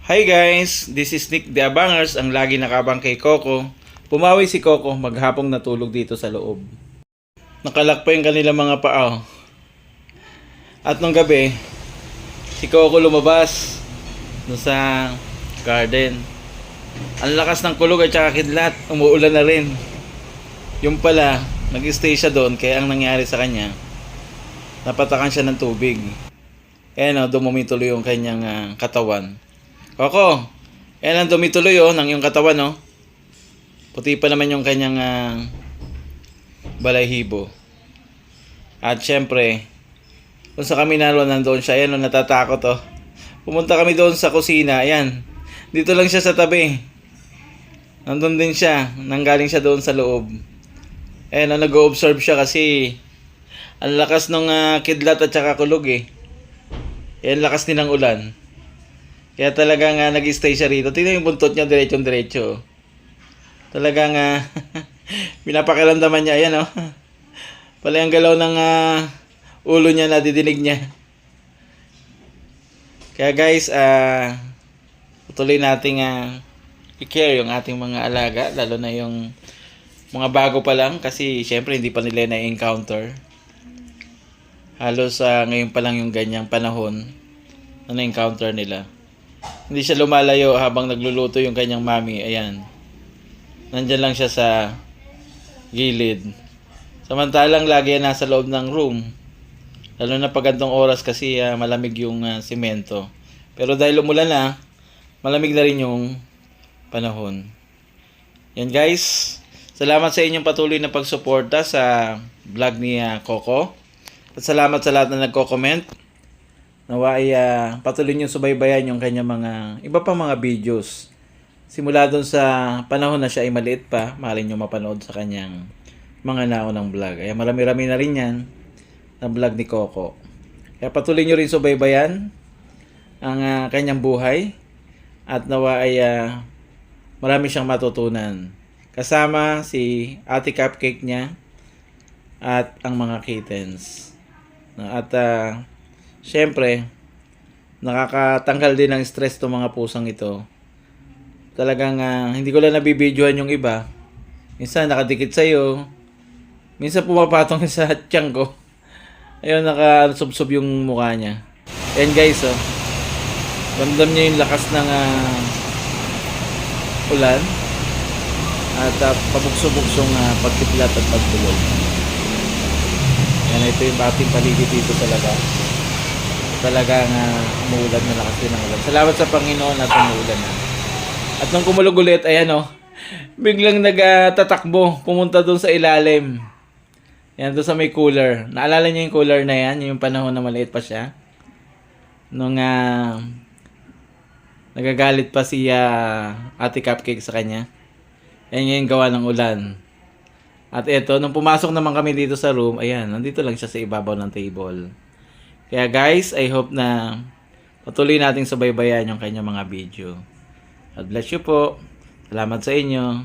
Hi guys, this is Nick the Abangers, ang lagi nakabang kay Coco. Pumawi si Coco, maghapong natulog dito sa loob. Nakalak pa yung kanilang mga paa. At nung gabi, si Coco lumabas doon sa garden. Ang lakas ng kulog at saka kidlat, umuulan na rin. Yung pala, nag-stay siya doon, kaya ang nangyari sa kanya, napatakan siya ng tubig. Ayan o, dumumi tuloy yung kanyang katawan. Coco, yan ang dumituloy ng iyong katawan, no? Puti pa naman yung kanyang balahibo. At syempre, kung sa kami nandoon siya, ayan, natatakot, oh. Pumunta kami doon sa kusina, ayan. Dito lang siya sa tabi. Nandun din siya, nanggaling siya doon sa loob. Ayan, nag-o-observe siya kasi ang lakas ng kidlat at saka kulog, eh. Ayan, lakas din ng ulan. Kaya talagang nag-stay siya rito. Tingnan yung buntot niya, diretsong-diretso. Talagang pinapakiramdaman niya. Ayan, oh. Pala yung galaw ng ulo niya, nadidinig niya. Kaya guys, patuloy nating i-care yung ating mga alaga. Lalo na yung mga bago pa lang. Kasi syempre hindi pa nila na-encounter. Halos ngayon pa lang yung ganyang panahon na na-encounter nila. Hindi siya lumalayo habang nagluluto yung kanyang mami. Ayan. Nandyan lang siya sa gilid. Samantalang lagi yan nasa loob ng room. Lalo na pag gantong oras kasi malamig yung simento. Pero dahil umulan na, malamig na rin yung panahon. Yan guys. Salamat sa inyong patuloy na pagsuporta sa vlog ni Coco. At salamat sa lahat na nagko-comment. Nawa ay patuloy nyo subaybayan yung kanya mga iba pang mga videos. Simula doon sa panahon na siya ay maliit pa, maaaring nyo mapanood sa kanyang mga naunang vlog. Ay marami-rami na rin yan na vlog ni Coco. Kaya patuloy nyo rin subaybayan ang kanyang buhay. At nawa ay marami siyang matutunan. Kasama si Ate Cupcake niya at ang mga kittens. At syempre, nakakatanggal din ng stress itong mga pusang ito. Talagang hindi ko lang nabibidyohan yung iba. Minsan nakadikit sa'yo. Minsan pumapatong sa tiyan ko. Ayun, nakasubsob yung mukha niya. Ayan guys, oh. Ramdam niya yung lakas ng ulan. At pabukso-buksong pagkitlat at pagtulog. Ayan, ito yung ating paligid dito talaga. Talagang umuulan na lakas din ang ulan. Salamat sa Panginoon at umuulan na. At nung kumulog ulit, ayan biglang nagtatakbo, pumunta doon sa ilalim. Ayan, doon sa may cooler. Naalala niyo yung cooler na yan, yung panahon na maliit pa siya? Nung nagagalit pa si Ate Cupcake sa kanya. Ayan yung gawa ng ulan. At eto, nung pumasok naman kami dito sa room, ayan, nandito lang siya sa ibabaw ng table. Kaya guys, I hope na patuloy nating subaybayan yung kanyang mga video. God bless you po. Salamat sa inyo.